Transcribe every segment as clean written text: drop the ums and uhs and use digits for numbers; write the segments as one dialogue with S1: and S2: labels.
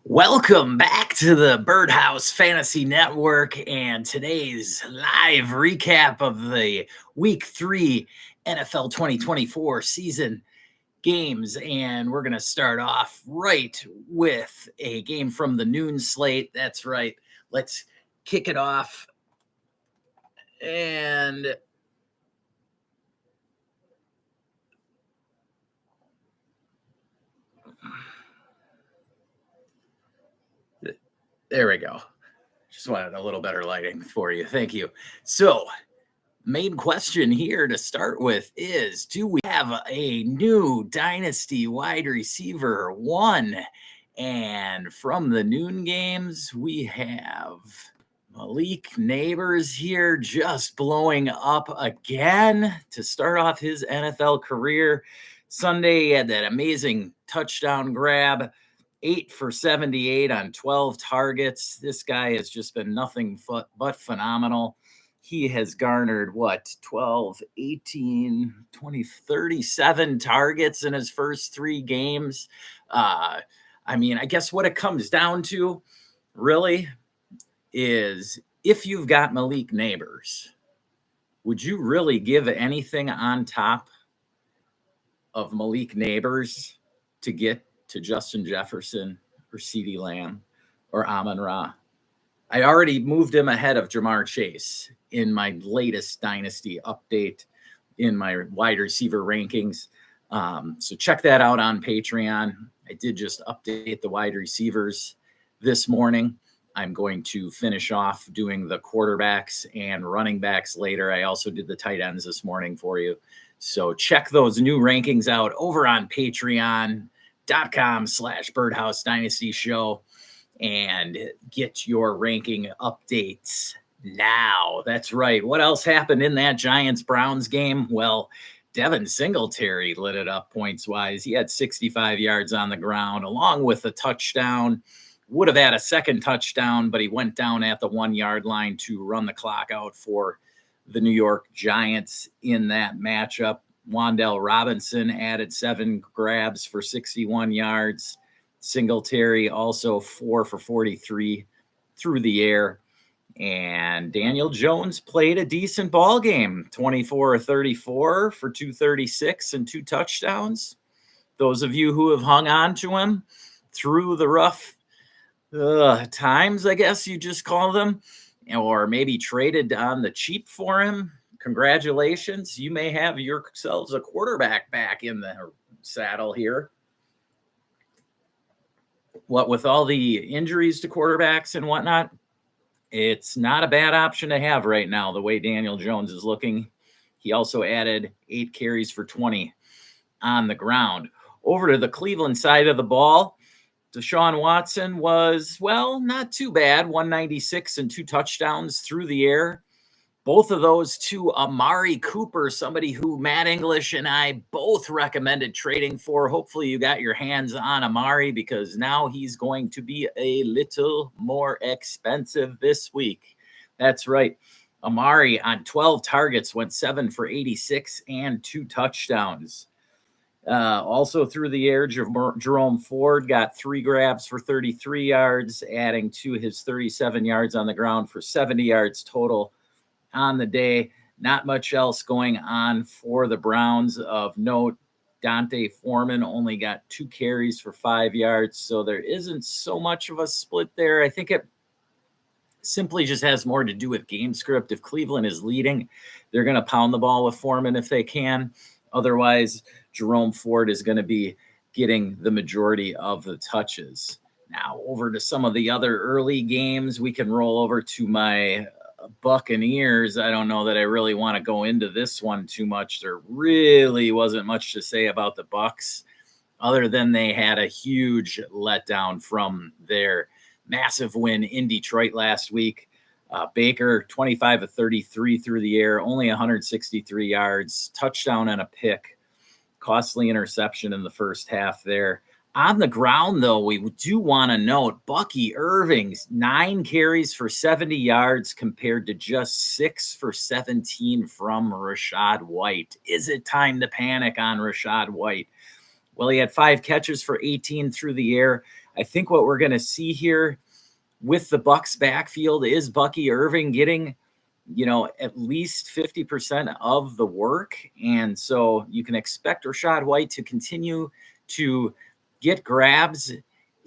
S1: Welcome back to the Birdhouse Fantasy Network and today's live recap of the Week 3 NFL 2024 season games. And we're going to start off right with a game from the noon slate. That's right. Let's kick it off. And there we go. Just wanted a little better lighting for you. Thank you. So, main question here to start with is, do we have a new dynasty wide receiver one? And from the noon games, we have Malik Neighbors here just blowing up again to start off his NFL career. Sunday, he had that amazing touchdown grab. 8 for 78 on 12 targets. This guy has just been nothing but phenomenal. He has garnered 12, 18, 20, 37 targets in his first 3 games. I guess what it comes down to really is, if you've got Malik Neighbors, would you really give anything on top of Malik Neighbors to get to Justin Jefferson or CeeDee Lamb or Amon-Ra? I already moved him ahead of Jamar Chase in my latest dynasty update in my wide receiver rankings. So check that out on Patreon. I did just update the wide receivers this morning. I'm going to finish off doing the quarterbacks and running backs later. I also did the tight ends this morning for you. So check those new rankings out over on Patreon.com/Birdhouse Dynasty Show and get your ranking updates now. That's right. What else happened in that Giants-Browns game? Well, Devin Singletary lit it up points-wise. He had 65 yards on the ground along with a touchdown. Would have had a second touchdown, but he went down at the 1-yard line to run the clock out for the New York Giants in that matchup. Wan'Dale Robinson added 7 grabs for 61 yards. Singletary also 4 for 43 through the air. And Daniel Jones played a decent ball game, 24 or 34 for 236 and 2 touchdowns. Those of you who have hung on to him through the rough times, I guess you just call them, or maybe traded on the cheap for him, congratulations. You may have yourselves a quarterback back in the saddle here. What with all the injuries to quarterbacks and whatnot, it's not a bad option to have right now, the way Daniel Jones is looking. He also added 8 carries for 20 on the ground. Over to the Cleveland side of the ball, Deshaun Watson was, not too bad, 196 and 2 touchdowns through the air. Both of those to Amari Cooper, somebody who Matt English and I both recommended trading for. Hopefully you got your hands on Amari, because now he's going to be a little more expensive this week. That's right. Amari on 12 targets went 7 for 86 and 2 touchdowns. Also through the air, Jerome Ford got 3 grabs for 33 yards, adding to his 37 yards on the ground for 70 yards total on the day. Not much else going on for the Browns of note. Dante Foreman only got 2 carries for 5 yards, so there isn't so much of a split there. I think it simply just has more to do with game script. If Cleveland is leading, they're going to pound the ball with Foreman if they can. Otherwise, Jerome Ford is going to be getting the majority of the touches. Now, over to some of the other early games, we can roll over to my Buccaneers. I don't know that I really want to go into this one too much. There really wasn't much to say about the Bucs, other than they had a huge letdown from their massive win in Detroit last week. Baker, 25 of 33 through the air, only 163 yards, touchdown and a pick. Costly interception in the first half there. On the ground, though, we do want to note Bucky Irving's 9 carries for 70 yards compared to just 6 for 17 from Rachaad White. Is it time to panic on Rachaad White? Well, he had 5 catches for 18 through the air. I think what we're going to see here with the Bucs backfield is Bucky Irving getting, at least 50% of the work. And so you can expect Rachaad White to continue to get grabs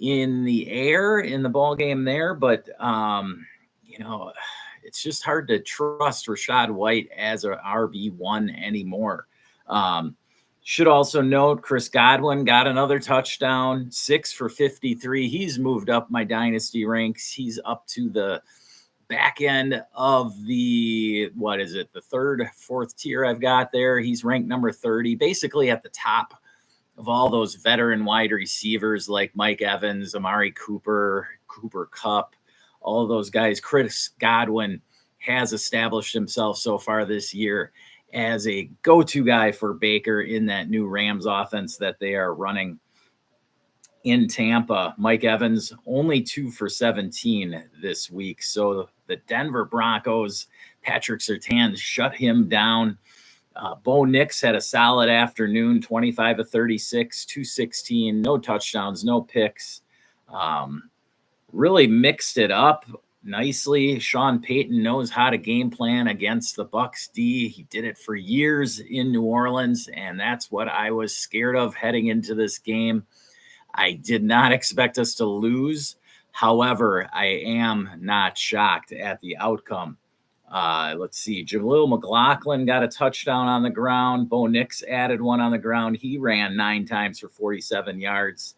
S1: in the air in the ball game there. But, it's just hard to trust Rachaad White as an RB1 anymore. Should also note Chris Godwin got another touchdown, 6 for 53. He's moved up my dynasty ranks. He's up to the back end of the third, fourth tier I've got there. He's ranked number 30, basically at the top of all those veteran wide receivers like Mike Evans, Amari Cooper, Cooper Kupp, all of those guys. Chris Godwin has established himself so far this year as a go-to guy for Baker in that new Rams offense that they are running in Tampa. Mike Evans only 2 for 17 this week. So the Denver Broncos, Patrick Surtain shut him down. Bo Nix had a solid afternoon, 25 of 36, 216, no touchdowns, no picks. Really mixed it up nicely. Sean Payton knows how to game plan against the Bucs D. He did it for years in New Orleans, and that's what I was scared of heading into this game. I did not expect us to lose. However, I am not shocked at the outcome. Let's see. Jaleel McLaughlin got a touchdown on the ground. Bo Nix added one on the ground. He ran 9 times for 47 yards.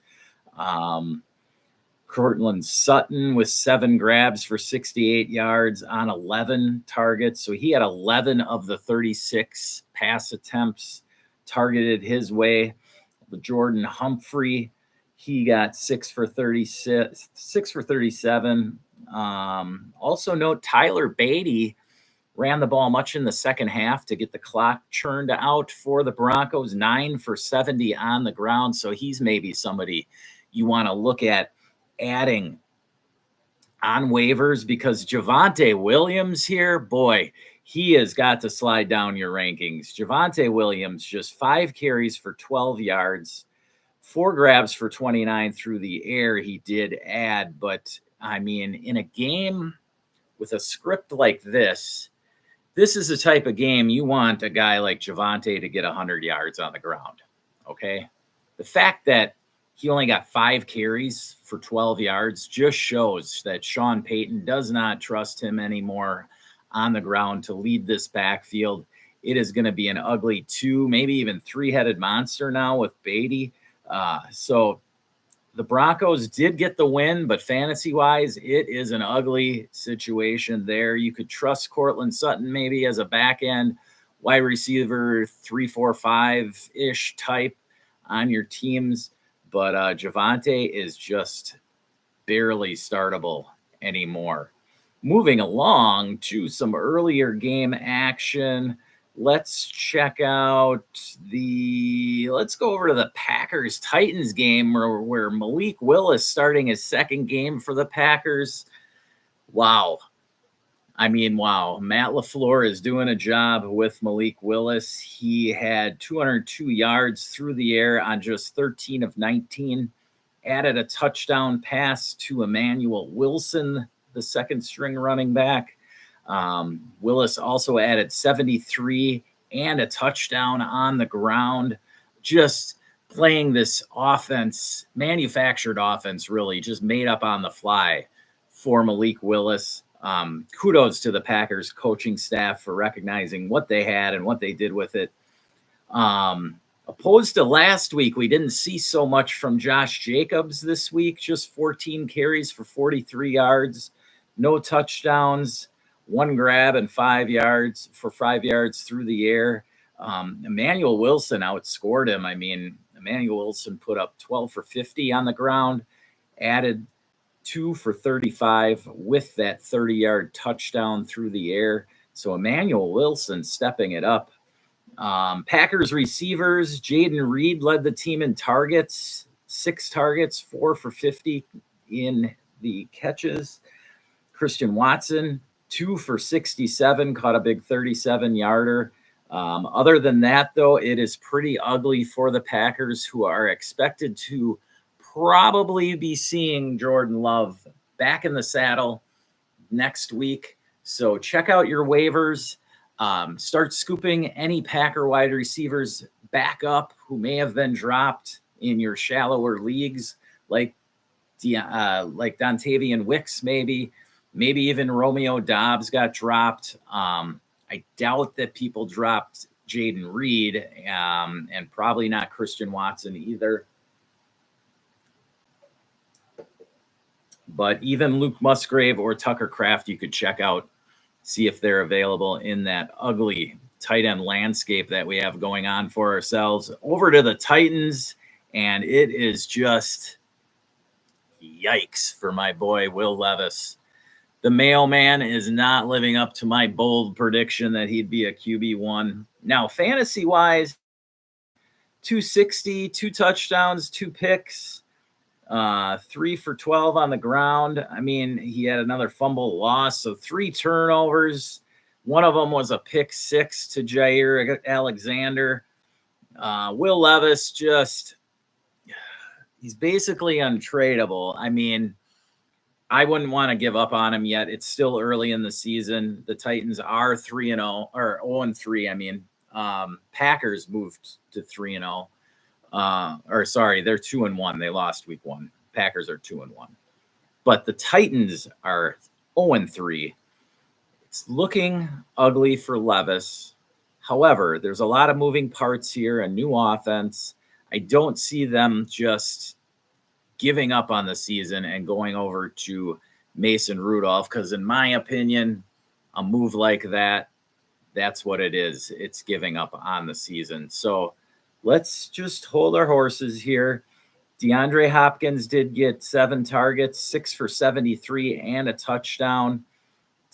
S1: Cortland Sutton with 7 grabs for 68 yards on 11 targets. So he had 11 of the 36 pass attempts targeted his way. Jordan Humphrey, he got 6 for 36, 6 for 37. Also note Tyler Beatty ran the ball much in the second half to get the clock churned out for the Broncos, 9 for 70 on the ground. So he's maybe somebody you want to look at adding on waivers, because Javonte Williams here, boy, he has got to slide down your rankings. Javonte Williams, just 5 carries for 12 yards, 4 grabs for 29 through the air. He did add, but I mean, in a game with a script like this is the type of game you want a guy like Javonte to get 100 yards on the ground. Okay. The fact that he only got 5 carries for 12 yards just shows that Sean Payton does not trust him anymore on the ground to lead this backfield. It is going to be an ugly 2, maybe even 3-headed monster now with Beatty. So the Broncos did get the win, but fantasy-wise, it is an ugly situation there. You could trust Cortland Sutton maybe as a back-end wide receiver 3, 4, 5-ish type on your teams. But Javonte is just barely startable anymore. Moving along to some earlier game action. Let's check out let's go over to the Packers-Titans game where Malik Willis starting his second game for the Packers. Wow. I mean, wow. Matt LaFleur is doing a job with Malik Willis. He had 202 yards through the air on just 13 of 19. Added a touchdown pass to Emmanuel Wilson, the second string running back. Willis also added 73 and a touchdown on the ground. Just playing this offense, manufactured offense, really just made up on the fly for Malik Willis. Kudos to the Packers coaching staff for recognizing what they had and what they did with it. Opposed to last week, we didn't see so much from Josh Jacobs this week, just 14 carries for 43 yards, no touchdowns, 1 grab and 5 yards for 5 yards through the air. Emmanuel Wilson outscored him. I mean, Emmanuel Wilson put up 12 for 50 on the ground, added 2 for 35 with that 30-yard touchdown through the air. So Emmanuel Wilson stepping it up. Packers receivers, Jaden Reed led the team in targets, 6 targets, 4 for 50 in the catches. Christian Watson, 2 for 67, caught a big 37-yarder. Other than that, though, it is pretty ugly for the Packers, who are expected to probably be seeing Jordan Love back in the saddle next week. So check out your waivers. Start scooping any Packer wide receivers back up who may have been dropped in your shallower leagues, like Dontavian Wicks, maybe even Romeo Dobbs got dropped. I doubt that people dropped Jaden Reed, and probably not Christian Watson either. But even Luke Musgrave or Tucker Kraft, you could check out, see if they're available in that ugly tight end landscape that we have going on for ourselves. Over to the Titans, and it is just yikes for my boy Will Levis. The mailman is not living up to my bold prediction that he'd be a QB1. Now, fantasy-wise, 260, 2 touchdowns, 2 picks, 3 for 12 on the ground. I mean, he had another fumble loss, so 3 turnovers. One of them was a pick 6 to Jair Alexander. Will Levis he's basically untradeable. I mean, I wouldn't want to give up on him yet. It's still early in the season. The Titans are 3-0 or 0-3. I mean, Packers moved to 3-0. They're 2-1. They lost week 1. Packers are 2-1. But the Titans are 0-3. It's looking ugly for Levis. However, there's a lot of moving parts here, a new offense. I don't see them just giving up on the season and going over to Mason Rudolph, because in my opinion, a move like that, that's what it is. It's giving up on the season. So let's just hold our horses here. DeAndre Hopkins did get 7 targets, 6 for 73 and a touchdown.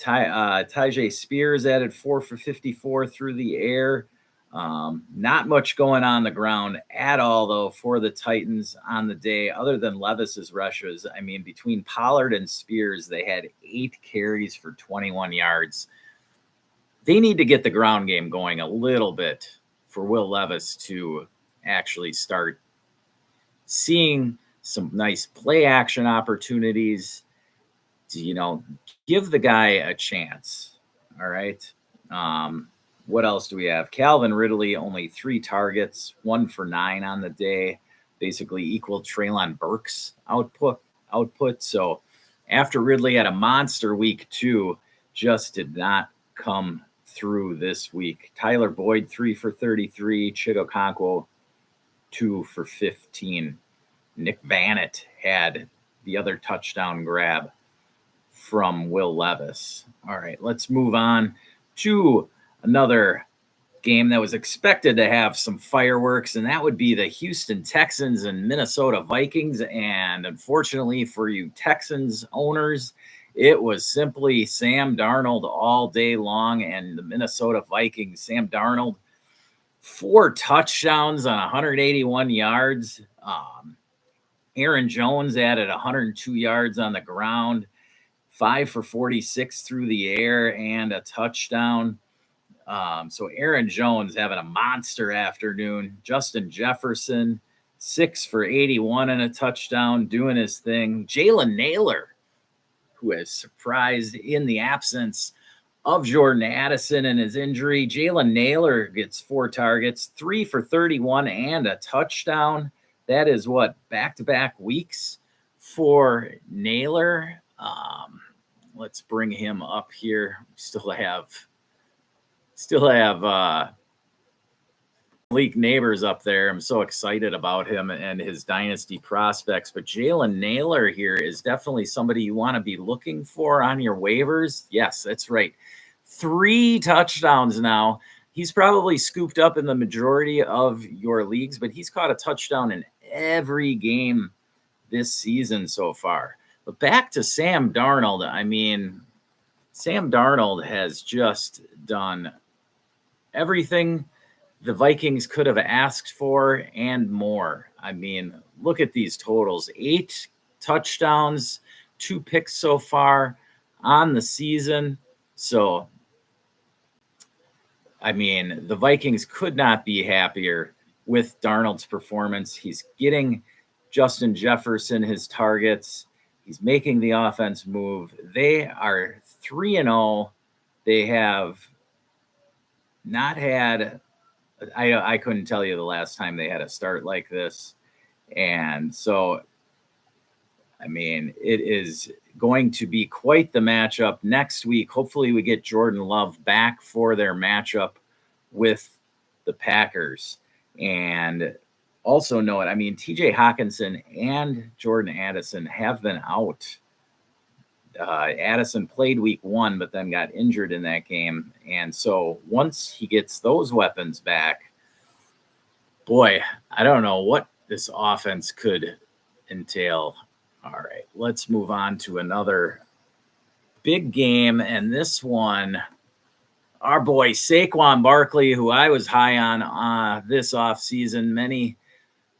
S1: Tyjae Spears added 4 for 54 through the air. Not much going on the ground at all, though, for the Titans on the day, other than Levis's rushes. I mean, between Pollard and Spears, they had 8 carries for 21 yards. They need to get the ground game going a little bit for Will Levis to actually start seeing some nice play action opportunities to, give the guy a chance. All right. What else do we have? Calvin Ridley, only 3 targets, 1 for 9 on the day, basically equal Treylon Burks output. So after Ridley had a monster week 2, just did not come through this week. Tyler Boyd, 3 for 33. Chidokonkwo, 2 for 15. Nick Vannett had the other touchdown grab from Will Levis. All right, let's move on to another game that was expected to have some fireworks, and that would be the Houston Texans and Minnesota Vikings. And unfortunately for you Texans owners, it was simply Sam Darnold all day long, and the Minnesota Vikings, Sam Darnold, 4 touchdowns on 181 yards. Aaron Jones added 102 yards on the ground, 5 for 46 through the air, and a touchdown. So Aaron Jones having a monster afternoon. Justin Jefferson, 6 for 81 and a touchdown, doing his thing. Jalen Naylor, who has surprised in the absence of Jordan Addison and his injury. Jalen Naylor gets 4 targets, 3 for 31 and a touchdown. That is back-to-back weeks for Naylor. Let's bring him up here. Still have Malik Neighbors up there. I'm so excited about him and his dynasty prospects. But Jalen Naylor here is definitely somebody you want to be looking for on your waivers. Yes, that's right. 3 touchdowns now. He's probably scooped up in the majority of your leagues, but he's caught a touchdown in every game this season so far. But back to Sam Darnold. I mean, Sam Darnold has just done everything the Vikings could have asked for and more. I mean, look at these totals. 8 touchdowns, 2 picks so far on the season. So, I mean, the Vikings could not be happier with Darnold's performance. He's getting Justin Jefferson his targets. He's making the offense move. They are 3-0. They have not had, I couldn't tell you the last time they had a start like this. And so, I mean, it is going to be quite the matchup next week. Hopefully we get Jordan Love back for their matchup with the Packers. And also note, I mean, TJ Hawkinson and Jordan Addison have been out. Addison played week 1, but then got injured in that game. And so once he gets those weapons back, boy, I don't know what this offense could entail. All right, let's move on to another big game. And this one, our boy Saquon Barkley, who I was high on this offseason.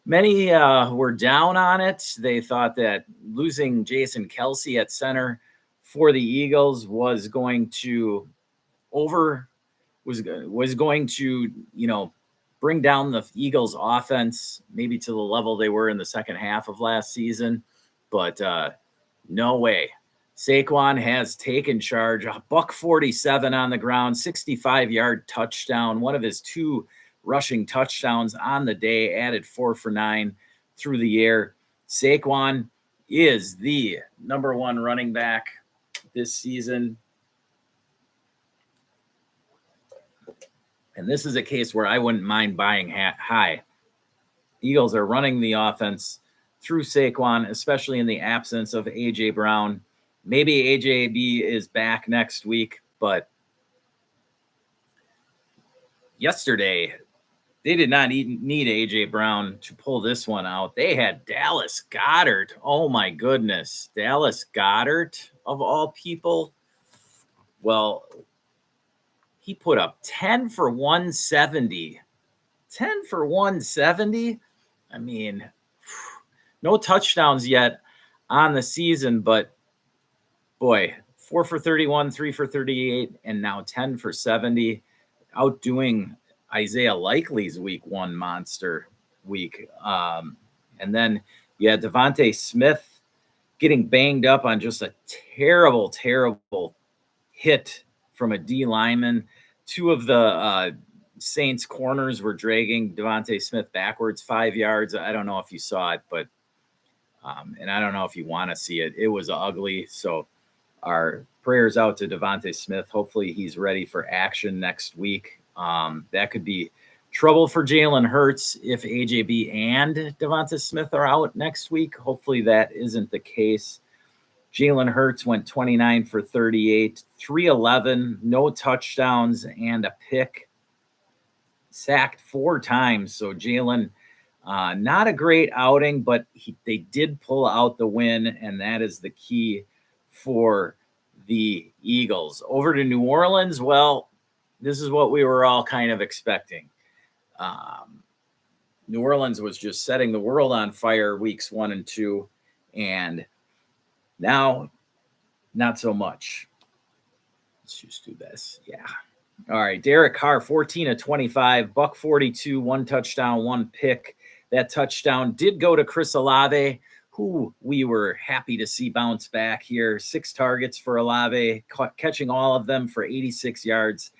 S1: Many were down on it. They thought that losing Jason Kelce at center for the Eagles was going to bring down the Eagles offense maybe to the level they were in the second half of last season. But no way. Saquon has taken charge. $147 on the ground, 65-yard touchdown, one of his 2 rushing touchdowns on the day, added 4 for 9 through the air. Saquon is the number 1 running back this season. And this is a case where I wouldn't mind buying high. Eagles are running the offense through Saquon, especially in the absence of A.J. Brown. Maybe AJB is back next week, but yesterday they did not need A.J. Brown to pull this one out. They had Dallas Goedert. Oh, my goodness. Dallas Goedert, of all people. Well, he put up 10 for 170. 10 for 170? I mean, no touchdowns yet on the season, but boy, 4 for 31, 3 for 38, and now 10 for 70, outdoing Isaiah Likely's week 1 monster week. And then you had Devontae Smith getting banged up on just a terrible, terrible hit from a D lineman. 2 of the Saints corners were dragging Devontae Smith backwards 5 yards. I don't know if you saw it, but and I don't know if you want to see it. It was ugly. So our prayers out to Devontae Smith. Hopefully he's ready for action next week. That could be trouble for Jalen Hurts if AJB and Devontae Smith are out next week. Hopefully that isn't the case. Jalen Hurts went 29 for 38, 311, no touchdowns, and a pick. Sacked 4 times. So Jalen, not a great outing, but they did pull out the win, and that is the key for the Eagles. Over to New Orleans, well, this is what we were all kind of expecting. New Orleans was just setting the world on fire weeks 1 and 2, and now not so much. Let's just do this. Yeah. All right. Derek Carr, 14 of 25, $142, 1 touchdown, 1 pick. That touchdown did go to Chris Olave, who we were happy to see bounce back here. 6 targets for Olave, catching all of them for 86 yards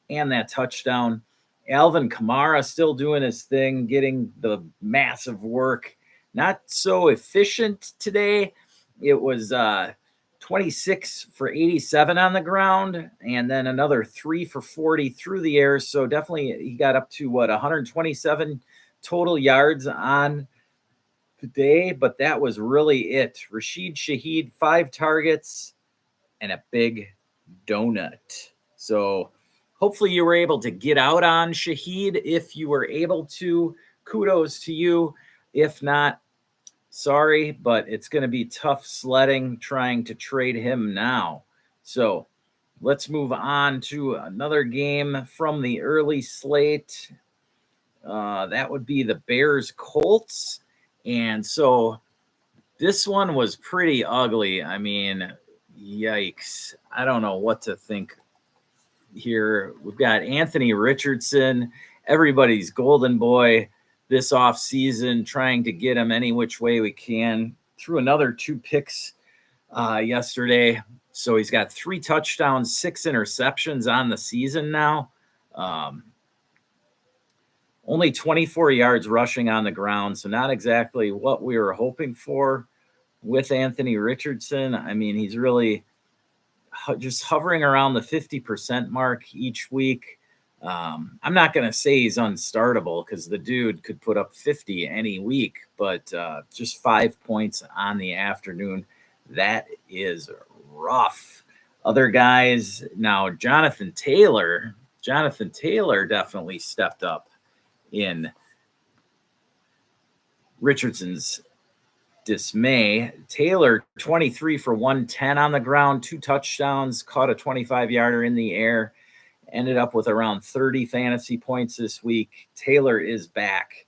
S1: and that touchdown. Alvin Kamara still doing his thing, getting the massive work. Not so efficient today. It was 26 for 87 on the ground, and then another 3 for 40 through the air. So definitely he got up to 127 total yards on the day, but that was really it. Rashid Shaheed, 5 targets and a big donut. So hopefully you were able to get out on Shaheed. If you were able to, kudos to you. If not, sorry, but it's going to be tough sledding trying to trade him now. So let's move on to another game from the early slate. That would be the Bears-Colts. And so this one was pretty ugly. I mean, yikes. I don't know what to think here. We've got Anthony Richardson, everybody's golden boy, this off season, trying to get him any which way we can. Threw another 2 picks yesterday. So he's got 3 touchdowns, 6 interceptions on the season now. Only 24 yards rushing on the ground. So not exactly what we were hoping for with Anthony Richardson. I mean, he's really just hovering around the 50% mark each week. I'm not going to say he's unstartable because the dude could put up 50 any week, but just 5 points on the afternoon. That is rough. Other guys, now Jonathan Taylor definitely stepped up in Richardson's dismay. Taylor, 23 for 110 on the ground, 2 touchdowns, caught a 25-yarder in the air, ended up with around 30 fantasy points this week. Taylor is back.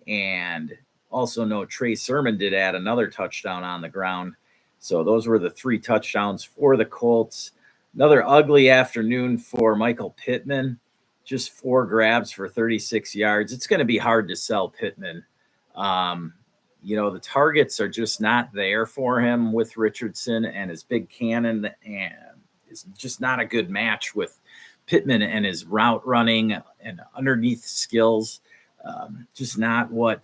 S1: And also no, Trey Sermon did add another touchdown on the ground. So those were the 3 touchdowns for the Colts. Another ugly afternoon for Michael Pittman. Just 4 grabs for 36 yards. It's going to be hard to sell Pittman. The targets are just not there for him with Richardson and his big cannon, and it's just not a good match with Pittman and his route running and underneath skills. Just not what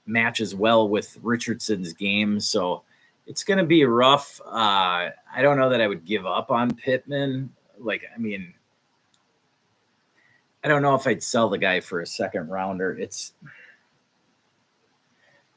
S1: matches well with Richardson's game. So it's going to be rough. I don't know that I would give up on Pittman. I don't know if I'd sell the guy for a second rounder. It's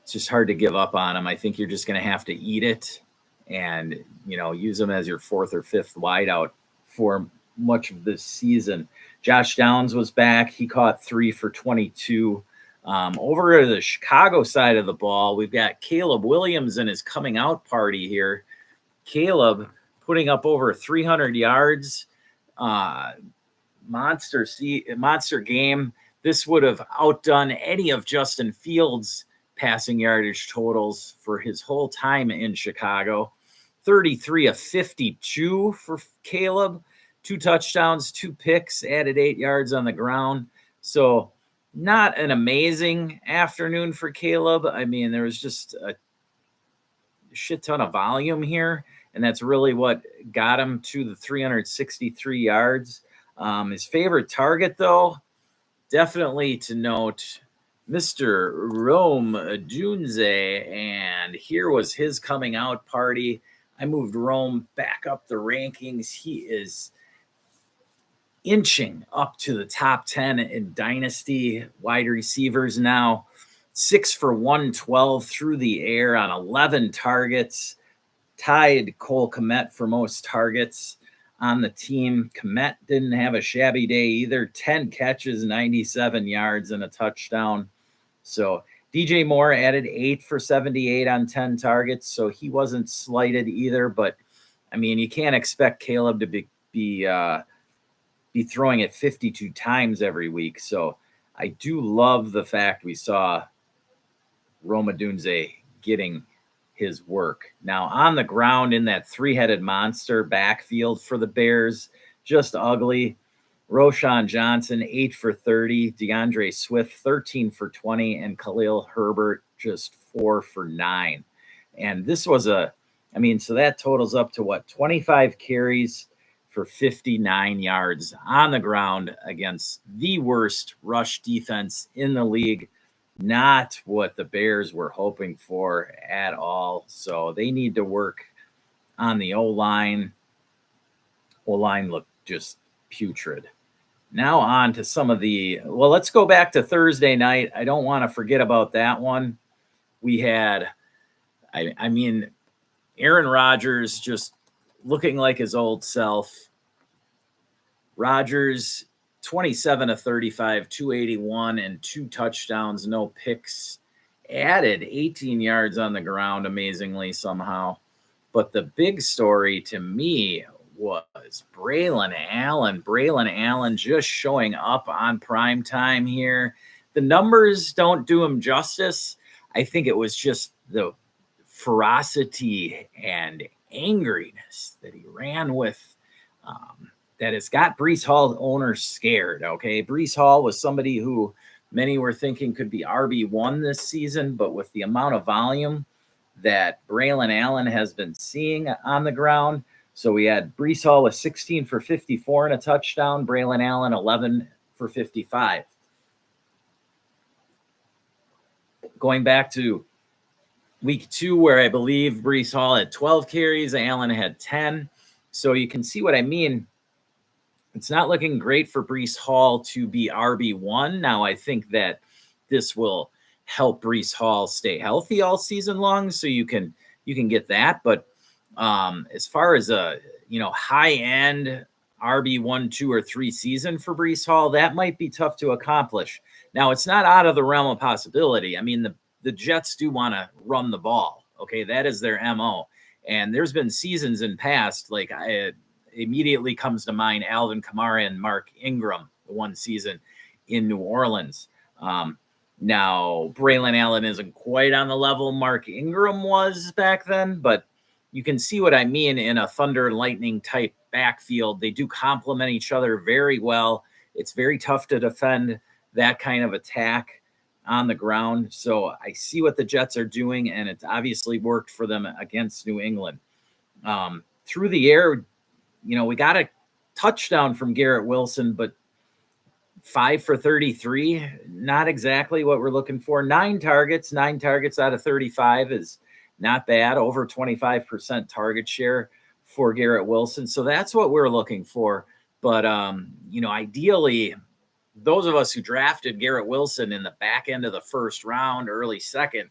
S1: just hard to give up on him. I think you're just going to have to eat it and, use him as your 4th or 5th wideout for much of this season. Josh Downs was back. He caught 3 for 22. Over to the Chicago side of the ball, we've got Caleb Williams and his coming out party here. Caleb putting up over 300 yards. Monster game. This would have outdone any of Justin Fields' passing yardage totals for his whole time in Chicago. 33 of 52 for Caleb. 2 touchdowns, 2 picks, added 8 yards on the ground. So not an amazing afternoon for Caleb. I mean, there was just a shit ton of volume here, and that's really what got him to the 363 yards. His favorite target, though, definitely to note, Mr. Rome Odunze, and here was his coming out party. I moved Rome back up the rankings. He is inching up to the top 10 in Dynasty wide receivers now. 6 for 112 through the air on 11 targets. Tied Cole Kmet for most targets on the team. Kmet didn't have a shabby day either. 10 catches, 97 yards, and a touchdown. So DJ Moore added 8 for 78 on 10 targets, so he wasn't slighted either. But, I mean, you can't expect Caleb to be throwing it 52 times every week. So I do love the fact we saw Rome Odunze getting his work. Now, on the ground in that 3-headed monster backfield for the Bears, just ugly. Roshan Johnson, 8 for 30. DeAndre Swift, 13 for 20. And Khalil Herbert, just 4 for 9. And this was so that totals up to 25 carries for 59 yards on the ground against the worst rush defense in the league. Not what the Bears were hoping for at all. So they need to work on the O-line. O-line looked just putrid. Now on to some of let's go back to Thursday night. I don't want to forget about that one. We had, Aaron Rodgers just looking like his old self. Rodgers, 27 of 35, 281, and 2 touchdowns, no picks. Added 18 yards on the ground, amazingly, somehow. But the big story to me was Braylon Allen. Braylon Allen just showing up on prime time here. The numbers don't do him justice. I think it was just the ferocity and angriness that he ran with that has got Breece Hall owners scared, okay? Breece Hall was somebody who many were thinking could be RB1 this season, but with the amount of volume that Braylon Allen has been seeing on the ground. So we had Breece Hall with 16 for 54 and a touchdown, Braylon Allen 11 for 55. Going back to week 2, where I believe Breece Hall had 12 carries, Allen had 10. So you can see what I mean. It's not looking great for Breece Hall to be RB1. Now, I think that this will help Breece Hall stay healthy all season long, so you can get that. But as far as a high end RB1, 2, or 3 season for Breece Hall, that might be tough to accomplish. Now, it's not out of the realm of possibility. I mean, the Jets do want to run the ball. Okay, that is their MO. And there's been seasons in past, like immediately comes to mind Alvin Kamara and Mark Ingram, the one season in New Orleans. Now, Braylon Allen isn't quite on the level Mark Ingram was back then, but you can see what I mean in a thunder and lightning type backfield. They do complement each other very well. It's very tough to defend that kind of attack on the ground. So I see what the Jets are doing, and it's obviously worked for them against New England. Through the air, we got a touchdown from Garrett Wilson, but 5 for 33, not exactly what we're looking for. 9 targets out of 35 is not bad. Over 25% target share for Garrett Wilson. So that's what we're looking for. But, ideally, those of us who drafted Garrett Wilson in the back end of the first round, early second,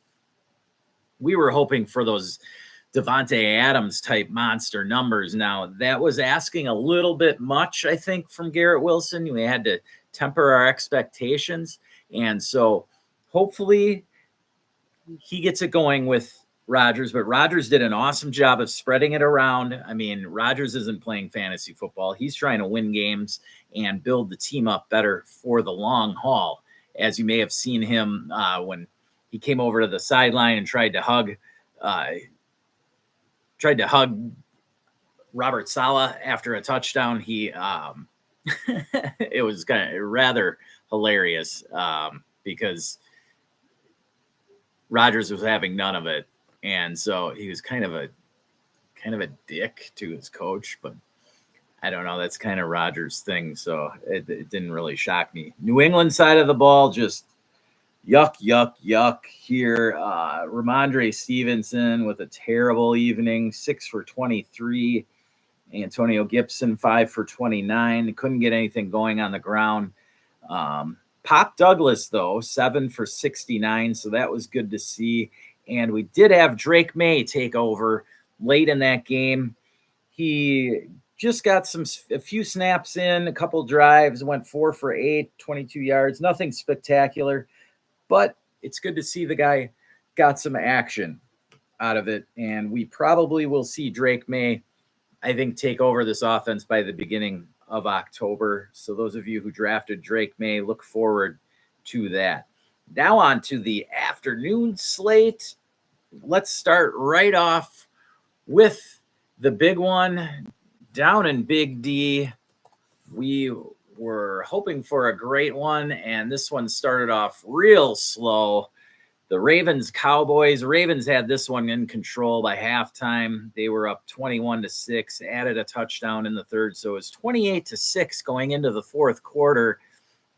S1: we were hoping for those Devontae Adams type monster numbers. Now, that was asking a little bit much, I think, from Garrett Wilson. We had to temper our expectations. And so hopefully he gets it going with Rodgers, but Rodgers did an awesome job of spreading it around. I mean, Rodgers isn't playing fantasy football. He's trying to win games and build the team up better for the long haul. As you may have seen him when he came over to the sideline and tried to hug Robert Saleh after a touchdown. He it was kind of rather hilarious because Rodgers was having none of it. And so he was kind of a dick to his coach, but I don't know. That's kind of Rodgers' thing. So it didn't really shock me. New England side of the ball, just yuck here. Ramondre Stevenson with a terrible evening, 6 for 23. Antonio Gibson, 5 for 29. Couldn't get anything going on the ground. Pop Douglas, though, 7 for 69. So that was good to see. And we did have Drake May take over late in that game. He just got a few snaps in, a couple drives, went 4 for 8, 22 yards. Nothing spectacular, but it's good to see the guy got some action out of it. And we probably will see Drake May, I think, take over this offense by the beginning of October. So those of you who drafted Drake May, look forward to that. Now on to the afternoon slate. Let's start right off with the big one down in Big D. We were hoping for a great one, and this one started off real slow. The Ravens-Cowboys. Ravens had this one in control by halftime. They were up 21-6, added a touchdown in the third, so it was 28-6 going into the fourth quarter,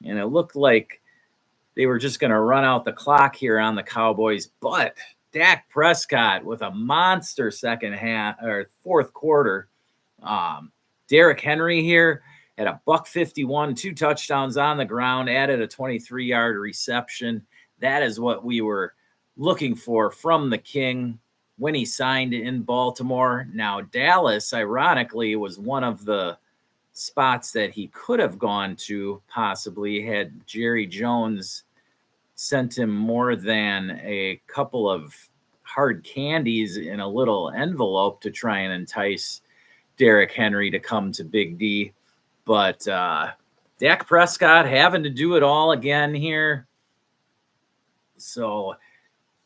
S1: and it looked like they were just going to run out the clock here on the Cowboys, but Dak Prescott with a monster second half or fourth quarter. Derrick Henry here had a $151, 2 touchdowns on the ground, added a 23-yard reception. That is what we were looking for from the King when he signed in Baltimore. Now, Dallas, ironically, was one of the spots that he could have gone to, possibly, had Jerry Jones sent him more than a couple of hard candies in a little envelope to try and entice Derrick Henry to come to Big D. But Dak Prescott having to do it all again here. So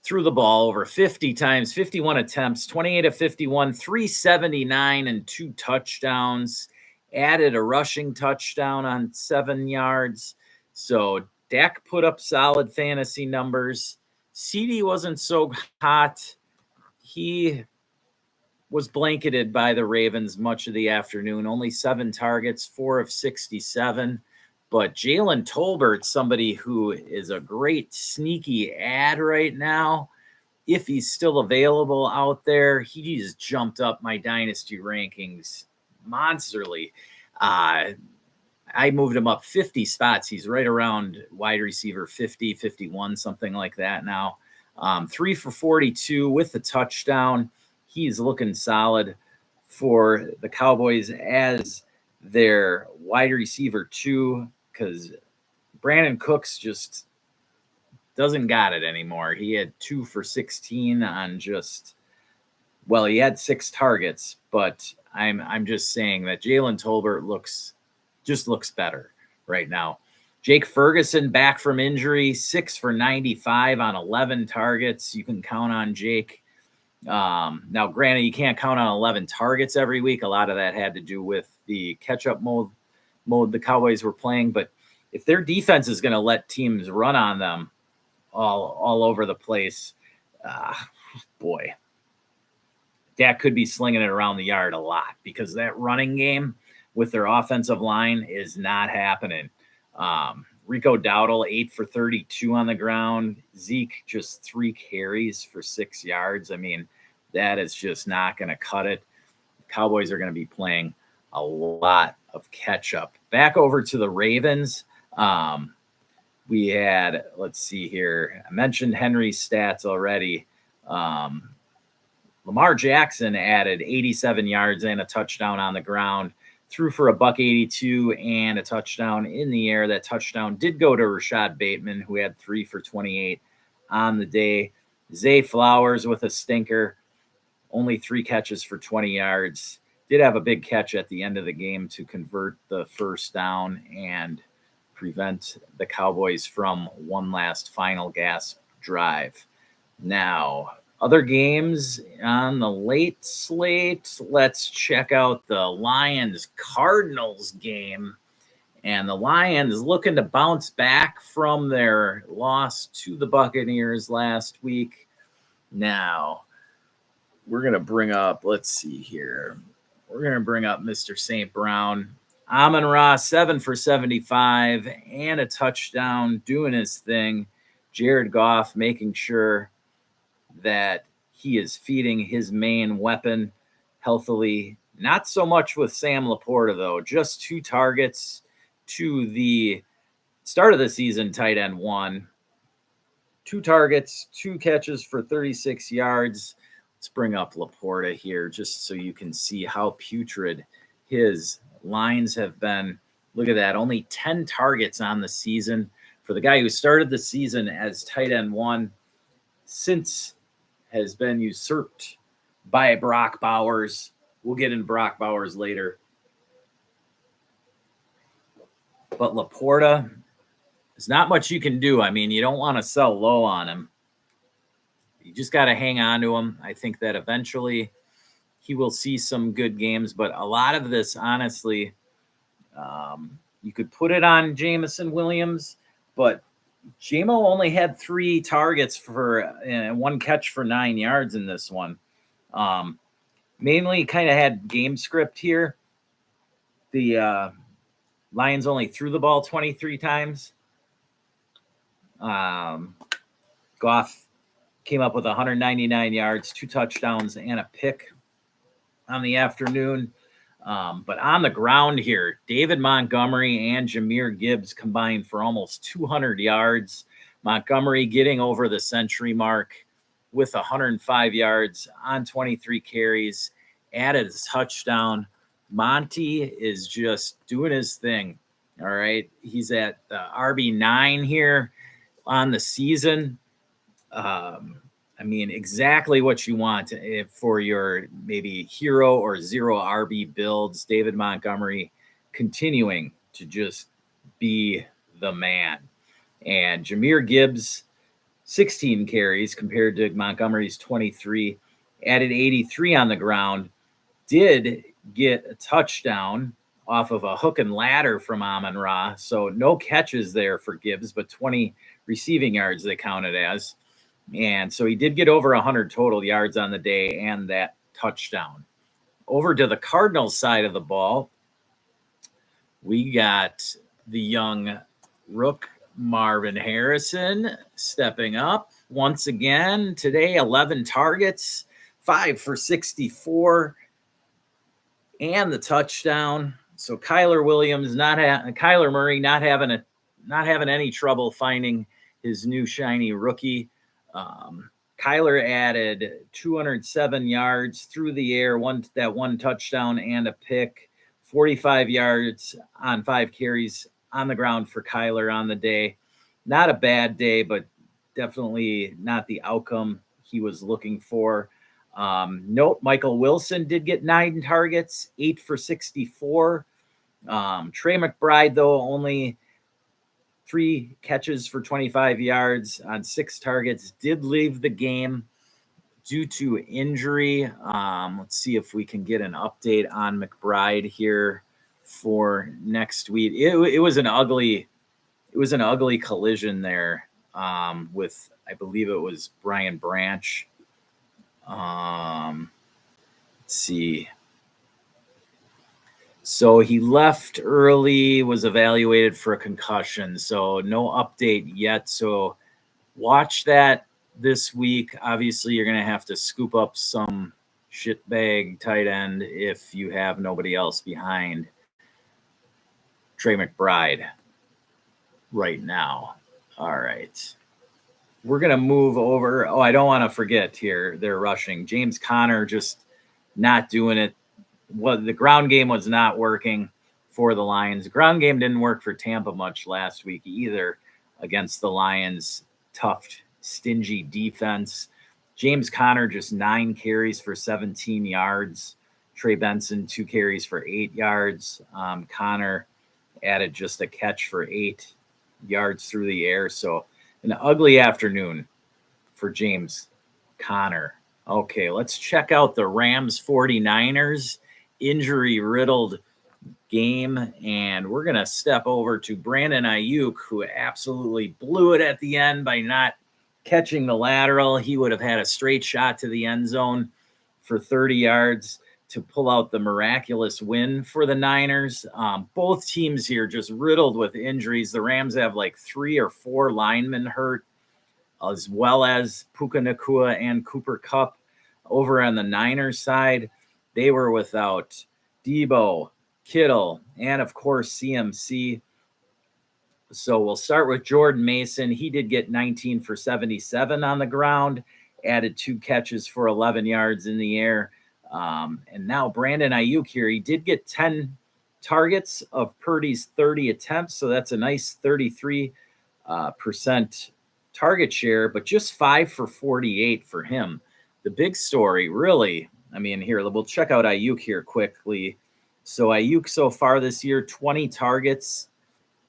S1: threw the ball over 50 times, 51 attempts, 28 of 51, 379 and 2 touchdowns. Added a rushing touchdown on 7 yards. So Dak put up solid fantasy numbers. CD wasn't so hot. He was blanketed by the Ravens much of the afternoon. Only 7 targets, 4 of 67. But Jalen Tolbert, somebody who is a great sneaky ad right now. If he's still available out there, he just jumped up my dynasty rankings monsterly. I moved him up 50 spots. He's right around wide receiver 50, 51, something like that now. 3 for 42 with the touchdown. He's looking solid for the Cowboys as their wide receiver 2, because Brandon Cooks just doesn't got it anymore. He had 2 for 16 on he had 6 targets, but I'm just saying that Jalen Tolbert looks better right now. Jake Ferguson back from injury, 6 for 95 on 11 targets. You can count on Jake. Now, granted, you can't count on 11 targets every week. A lot of that had to do with the catch-up mode the Cowboys were playing. But if their defense is going to let teams run on them all over the place, boy, Dak could be slinging it around the yard a lot, because that running game with their offensive line is not happening. Rico Dowdle, 8 for 32 on the ground. Zeke, just 3 carries for 6 yards. I mean, that is just not going to cut it. Cowboys are going to be playing a lot of catch-up. Back over to the Ravens. We had, let's see here. I mentioned Henry's stats already. Lamar Jackson added 87 yards and a touchdown on the ground. Threw for $182 and a touchdown in the air. That touchdown did go to Rashad Bateman, who had 3 for 28 on the day. Zay Flowers with a stinker, only 3 catches for 20 yards. Did have a big catch at the end of the game to convert the first down and prevent the Cowboys from one last final gasp drive. Now, other games on the late slate, let's check out the Lions-Cardinals game. And the Lions looking to bounce back from their loss to the Buccaneers last week. Now, we're going to bring up, let's see here. We're going to bring up Mr. St. Brown. Amon-Ra, 7 for 75 and a touchdown, doing his thing. Jared Goff making sure that he is feeding his main weapon healthily. Not so much with Sam Laporta, though. Just 2 targets to the start of the season, tight end 1. 2 targets, 2 catches for 36 yards. Let's bring up Laporta here just so you can see how putrid his lines have been. Look at that. Only 10 targets on the season for the guy who started the season as tight end 1. Since has been usurped by Brock Bowers. We'll get in Brock Bowers later. But Laporta, there's not much you can do. I mean, you don't want to sell low on him. You just got to hang on to him. I think that eventually he will see some good games. But a lot of this, honestly, you could put it on Jameson Williams, but J-Mo only had 3 targets for 1 catch for 9 yards in this one. Mainly kind of had game script here. The Lions only threw the ball 23 times. Goff came up with 199 yards, 2 touchdowns, and a pick on the afternoon. But on the ground here, David Montgomery and Jahmyr Gibbs combined for almost 200 yards. Montgomery getting over the century mark with 105 yards on 23 carries, added a touchdown. Monty is just doing his thing. All right. He's at RB9 here on the season. I mean, exactly what you want for your maybe hero or 0 RB builds. David Montgomery continuing to just be the man. And Jahmyr Gibbs, 16 carries compared to Montgomery's 23, added 83 on the ground, did get a touchdown off of a hook and ladder from Amon-Ra. So no catches there for Gibbs, but 20 receiving yards they counted as. And so he did get over 100 total yards on the day and that touchdown. Over to the Cardinals side of the ball, we got the young rook Marvin Harrison stepping up once again today. 11 targets, 5 for 64, and the touchdown. So Kyler Murray not having any trouble finding his new shiny rookie. Kyler added 207 yards through the air, one touchdown and a pick, 45 yards on 5 carries on the ground for Kyler on the day. Not a bad day, but definitely not the outcome he was looking for. Note, Michael Wilson did get 9 targets, 8 for 64. Trey McBride, though, only 3 catches for 25 yards on 6 targets, did leave the game due to injury. Let's see if we can get an update on McBride here for next week. It was an ugly collision there with, I believe it was Brian Branch. Let's see. So he left early, was evaluated for a concussion. So no update yet. So watch that this week. Obviously, you're going to have to scoop up some shitbag tight end if you have nobody else behind Trey McBride right now. All right. We're going to move over. Oh, I don't want to forget here. They're rushing. James Conner just not doing it. Well, the ground game was not working for the Lions. The ground game didn't work for Tampa much last week either against the Lions' tough, stingy defense. James Conner just 9 carries for 17 yards. Trey Benson 2 carries for 8 yards. Conner added just a catch for 8 yards through the air. So an ugly afternoon for James Conner. Okay, let's check out the Rams 49ers injury-riddled game, and we're going to step over to Brandon Ayuk, who absolutely blew it at the end by not catching the lateral. He would have had a straight shot to the end zone for 30 yards to pull out the miraculous win for the Niners. Both teams here just riddled with injuries. The Rams have like 3 or 4 linemen hurt, as well as Puka Nacua and Cooper Kupp. Over on the Niners side, they were without Debo, Kittle, and of course CMC. So we'll start with Jordan Mason. He did get 19 for 77 on the ground, added 2 catches for 11 yards in the air. And now Brandon Ayuk here, he did get 10 targets of Purdy's 30 attempts. So that's a nice 33% target share, but just 5 for 48 for him. The big story, really, I mean, here, we'll check out Ayuk here quickly. So Ayuk so far this year, 20 targets,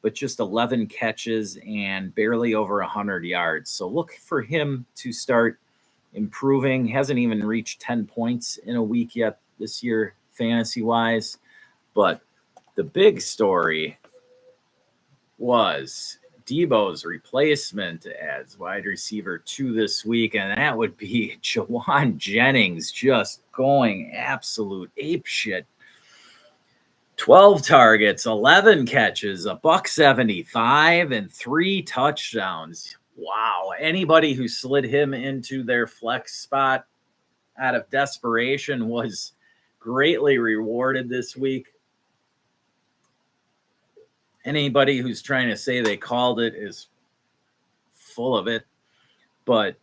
S1: but just 11 catches and barely over 100 yards. So look for him to start improving. Hasn't even reached 10 points in a week yet this year, fantasy-wise. But the big story was Debo's replacement as wide receiver 2 this week, and that would be Jawan Jennings, just going absolute apeshit. 12 targets, 11 catches, $175, and 3 touchdowns. Wow. Anybody who slid him into their flex spot out of desperation was greatly rewarded this week. Anybody who's trying to say they called it is full of it. But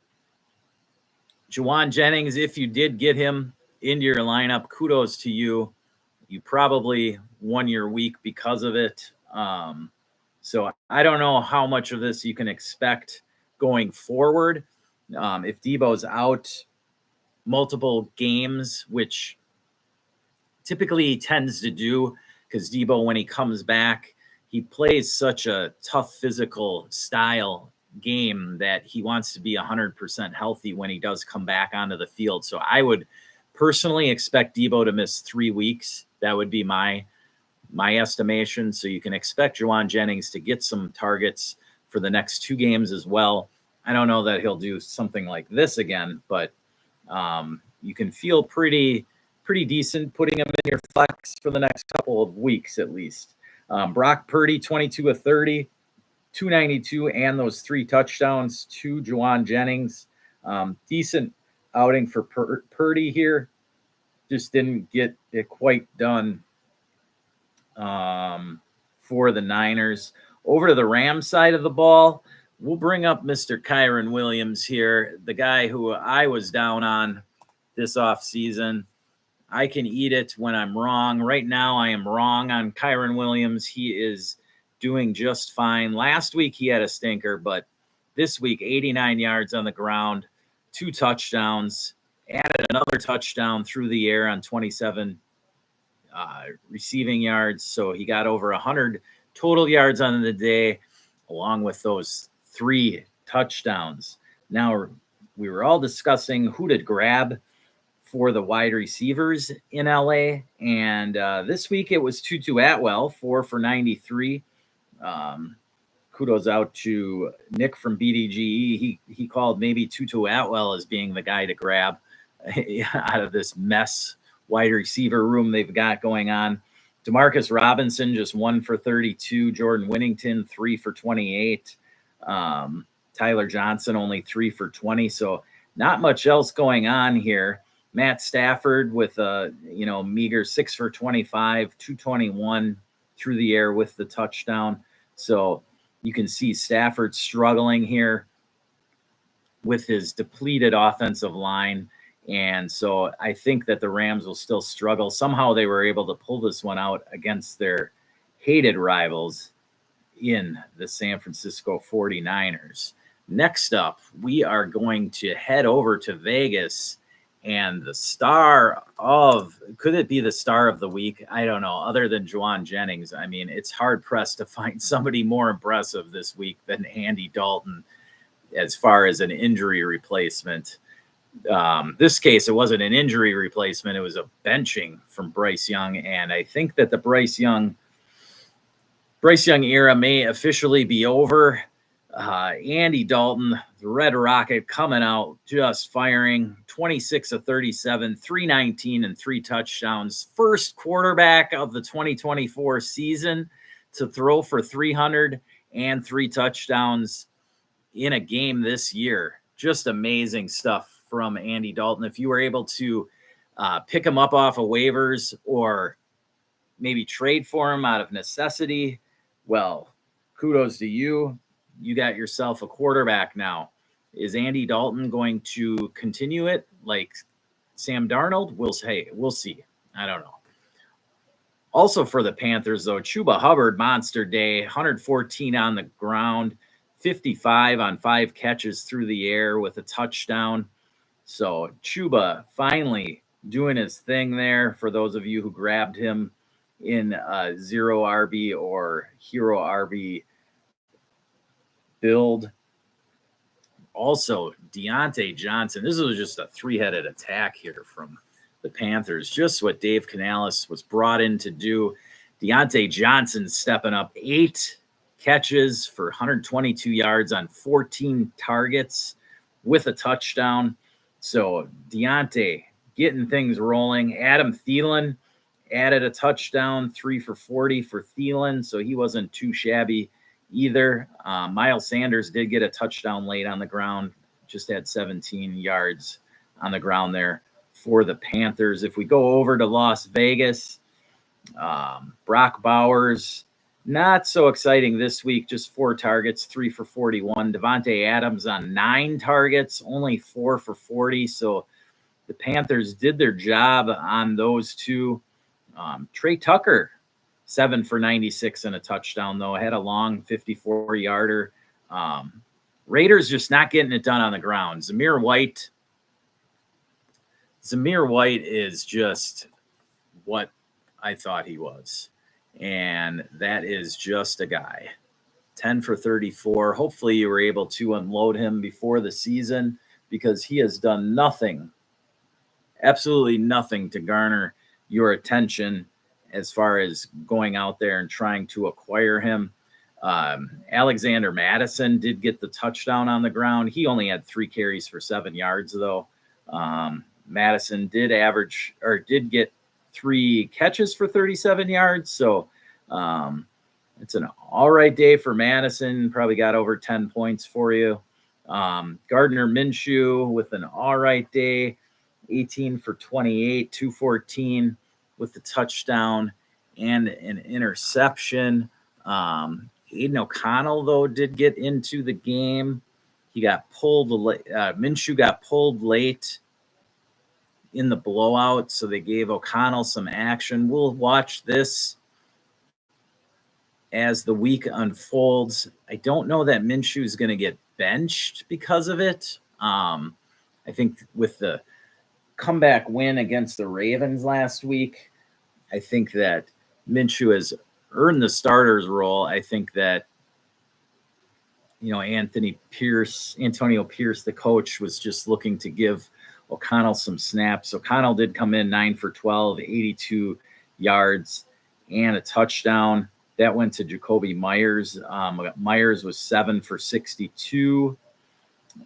S1: Jawan Jennings, if you did get him into your lineup, kudos to you. You probably won your week because of it. So I don't know how much of this you can expect going forward. If Debo's out multiple games, which typically he tends to do, because Debo, when he comes back, he plays such a tough physical style game that he wants to be 100% healthy when he does come back onto the field. So I would personally expect Debo to miss 3 weeks. That would be my my estimation. So you can expect Juwan Jennings to get some targets for the next 2 games as well. I don't know that he'll do something like this again, but you can feel pretty decent putting him in your flex for the next couple of weeks at least. Brock Purdy, 22 of 30, 292, and those 3 touchdowns to Juwan Jennings. Decent outing for Purdy here. Just didn't get it quite done for the Niners. Over to the Rams side of the ball, we'll bring up Mr. Kyren Williams here, the guy who I was down on this offseason. I can eat it when I'm wrong. Right now, I am wrong on Kyren Williams. He is doing just fine. Last week, he had a stinker, but this week, 89 yards on the ground, 2 touchdowns, added another touchdown through the air on 27 receiving yards. So he got over 100 total yards on the day, along with those 3 touchdowns. Now, we were all discussing who to grab for the wide receivers in LA. And this week it was Tutu Atwell, 4 for 93. Kudos out to Nick from BDGE. He called maybe Tutu Atwell as being the guy to grab out of this mess wide receiver room they've got going on. Demarcus Robinson, just 1 for 32. Jordan Whittington, 3 for 28. Tyler Johnson, only 3 for 20. So not much else going on here. Matt Stafford with a meager 6 for 25, 221 through the air with the touchdown. So you can see Stafford struggling here with his depleted offensive line. And so I think that the Rams will still struggle. Somehow they were able to pull this one out against their hated rivals in the San Francisco 49ers. Next up, we are going to head over to Vegas. And the star of, could it be the star of the week? I don't know, other than Juwan Jennings. I mean, it's hard-pressed to find somebody more impressive this week than Andy Dalton as far as an injury replacement. This case, it wasn't an injury replacement. It was a benching from Bryce Young. And I think that the Bryce Young era may officially be over. Andy Dalton, the Red Rocket, coming out just firing, 26 of 37, 319 and 3 touchdowns. First quarterback of the 2024 season to throw for 300 and 3 touchdowns in a game this year. Just amazing stuff from Andy Dalton. If you were able to pick him up off of waivers or maybe trade for him out of necessity, well, kudos to you. You got yourself a quarterback now. Is Andy Dalton going to continue it like Sam Darnold? We'll see. I don't know. Also for the Panthers, though, Chuba Hubbard, monster day, 114 on the ground, 55 on 5 catches through the air with a touchdown. So Chuba finally doing his thing there for those of you who grabbed him in zero RB or hero RB build. Also, Deontay Johnson. This was just a 3-headed attack here from the Panthers. Just what Dave Canales was brought in to do. Deontay Johnson stepping up, 8 catches for 122 yards on 14 targets with a touchdown. So Deontay getting things rolling. Adam Thielen added a touchdown, 3 for 40 for Thielen. So he wasn't too shabby either. Miles Sanders did get a touchdown late on the ground, just had 17 yards on the ground there for the Panthers. If we go over to Las Vegas, Brock Bowers, not so exciting this week, just 4 targets, 3 for 41. Devontae Adams on 9 targets, only 4 for 40. So the Panthers did their job on those 2. Trey Tucker, 7 for 96 and a touchdown, though. Had a long 54-yarder. Raiders just not getting it done on the ground. Zamir White is just what I thought he was. And that is just a guy. 10 for 34. Hopefully you were able to unload him before the season because he has done nothing, absolutely nothing to garner your attention. as far as going out there and trying to acquire him. Alexander Madison did get the touchdown on the ground. He only had 3 carries for 7 yards, though. Madison did get 3 catches for 37 yards. So it's an all right day for Madison. Probably got over 10 points for you. Gardner Minshew with an all right day, 18 for 28, 214 with the touchdown and an interception. Aiden O'Connell, though, did get into the game. He got pulled. Minshew got pulled late in the blowout, so they gave O'Connell some action. We'll watch this as the week unfolds. I don't know that Minshew is going to get benched because of it. I think with the comeback win against the Ravens last week, I think that Minshew has earned the starter's role. I think that, Antonio Pierce, the coach, was just looking to give O'Connell some snaps. O'Connell did come in 9 for 12, 82 yards and a touchdown. That went to Jacoby Myers. Myers was 7 for 62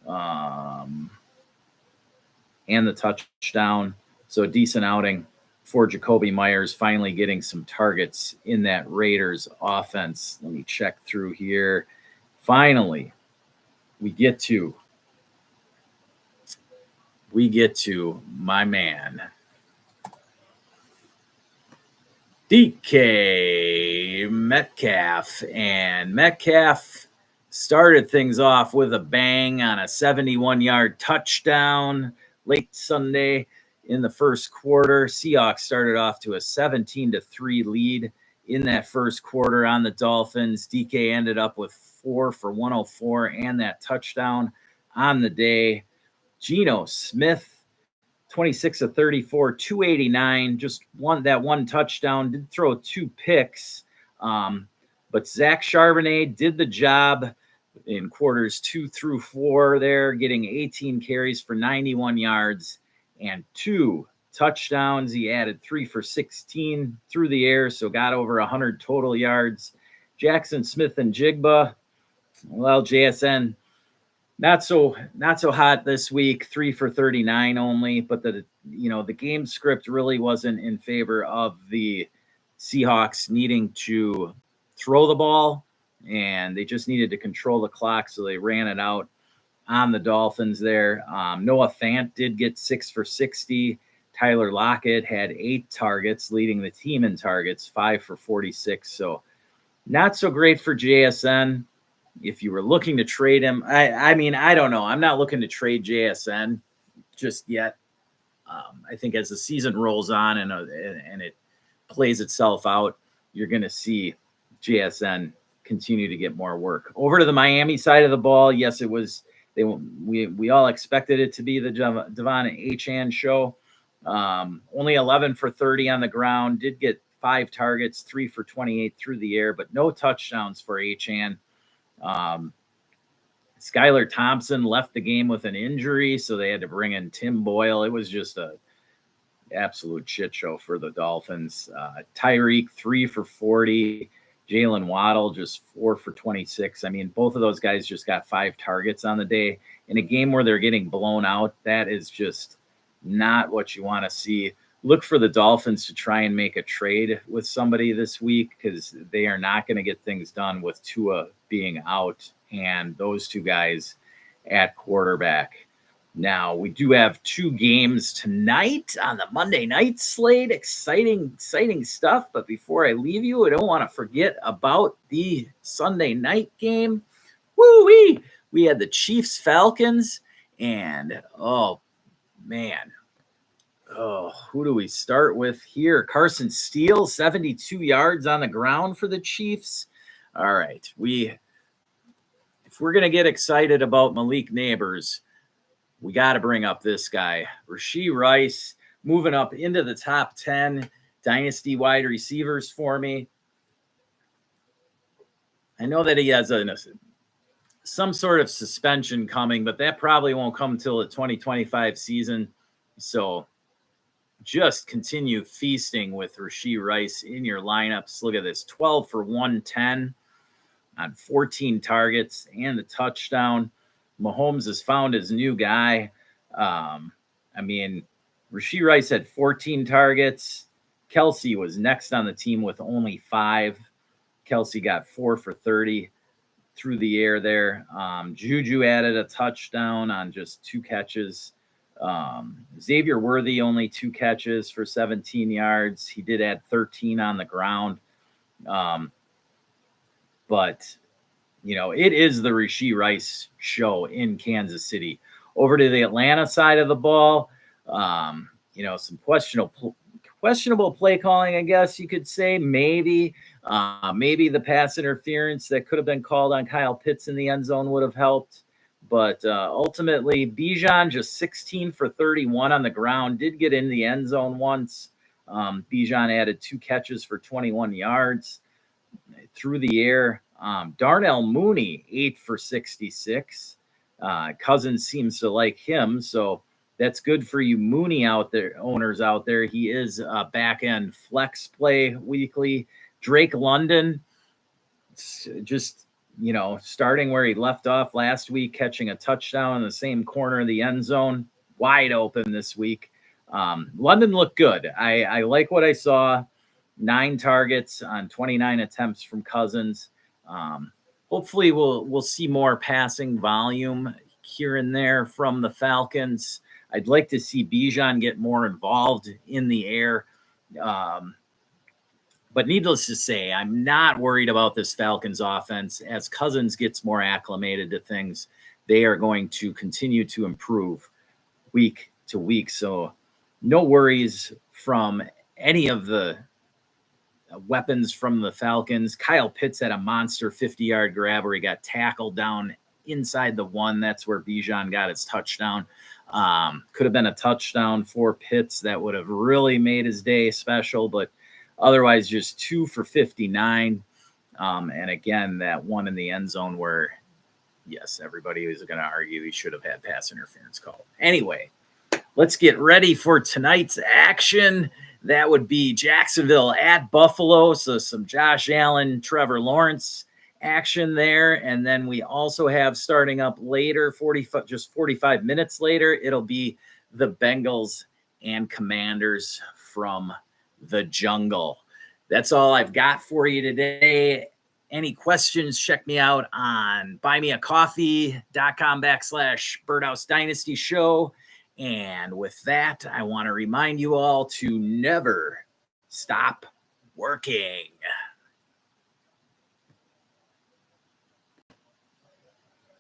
S1: and the touchdown. So a decent outing for Jacoby Myers, finally getting some targets in that Raiders offense. Let me check through here. Finally, we get to my man, DK Metcalf. And Metcalf started things off with a bang on a 71-yard touchdown late Sunday in the first quarter. Seahawks started off to a 17-3 lead in that first quarter on the Dolphins. DK ended up with 4 for 104 and that touchdown on the day. Geno Smith, 26 of 34, 289, just one touchdown, did throw 2 picks. But Zach Charbonnet did the job in quarters 2 through 4 there, getting 18 carries for 91 yards and 2 touchdowns. He added 3 for 16 through the air, so got over 100 total yards. Jackson Smith and Jigba, well, JSN, not so hot this week, 3 for 39 only, but the game script really wasn't in favor of the Seahawks needing to throw the ball, and they just needed to control the clock, so they ran it out on the Dolphins there. Noah Fant did get 6 for 60. Tyler Lockett had 8 targets, leading the team in targets, 5 for 46. So not so great for JSN. If you were looking to trade him, I mean, I don't know. I'm not looking to trade JSN just yet. I think as the season rolls on and it plays itself out, you're going to see JSN continue to get more work. Over to the Miami side of the ball, yes, it was. We all expected it to be the Devon Achane show. Only 11 for 30 on the ground. Did get 5 targets, 3 for 28 through the air, but no touchdowns for Achane. Skylar Thompson left the game with an injury, so they had to bring in Tim Boyle. It was just a absolute shit show for the Dolphins. Tyreek, 3 for 40. Jalen Waddle, just 4 for 26. I mean, both of those guys just got 5 targets on the day. In a game where they're getting blown out, that is just not what you want to see. Look for the Dolphins to try and make a trade with somebody this week, because they are not going to get things done with Tua being out and those 2 guys at quarterback. Now, we do have 2 games tonight on the Monday night slate. Exciting stuff. But before I leave you, I don't want to forget about the Sunday night game. Woo-wee! We had the Chiefs-Falcons, and, oh, man. Oh, who do we start with here? Carson Steele, 72 yards on the ground for the Chiefs. All right. If we're going to get excited about Malik Neighbors, we got to bring up this guy, Rashee Rice, moving up into the top 10 dynasty wide receivers for me. I know that he has some sort of suspension coming, but that probably won't come until the 2025 season. So just continue feasting with Rashee Rice in your lineups. Look at this, 12 for 110 on 14 targets and the touchdown. Mahomes has found his new guy. I mean, Rashee Rice had 14 targets. Kelsey was next on the team with only 5. Kelsey got 4 for 30 through the air there. Juju added a touchdown on just 2 catches. Xavier Worthy only 2 catches for 17 yards. He did add 13 on the ground. But, you know, it is the Rashee Rice show in Kansas City. Over to the Atlanta side of the ball, you know, some questionable play calling, I guess you could say. Maybe the pass interference that could have been called on Kyle Pitts in the end zone would have helped. But ultimately, Bijan just 16 for 31 on the ground, did get in the end zone once. Bijan added 2 catches for 21 yards through the air. Darnell Mooney, 8 for 66. Cousins seems to like him, so that's good for you Mooney owners out there. He is a back-end flex play weekly. Drake London, just, you know, starting where he left off last week, catching a touchdown in the same corner of the end zone, wide open this week. London looked good. I like what I saw. 9 targets on 29 attempts from Cousins. Hopefully we'll see more passing volume here and there from the Falcons. I'd like to see Bijan get more involved in the air. But needless to say, I'm not worried about this Falcons offense. As Cousins gets more acclimated to things, they are going to continue to improve week to week. So no worries from any of the weapons from the Falcons. Kyle Pitts had a monster 50-yard grab where he got tackled down inside the 1. That's where Bijan got his touchdown. Could have been a touchdown for Pitts that would have really made his day special, but otherwise just 2 for 59. And again, that one in the end zone where, yes, everybody was going to argue he should have had pass interference called. Anyway, let's get ready for tonight's action. That would be Jacksonville at Buffalo. So some Josh Allen, Trevor Lawrence action there. And then we also have starting up later, 45 minutes later, it'll be the Bengals and Commanders from the jungle. That's all I've got for you today. Any questions, check me out on buymeacoffee.com/Birdhouse Dynasty show. And with that, I want to remind you all to never stop working.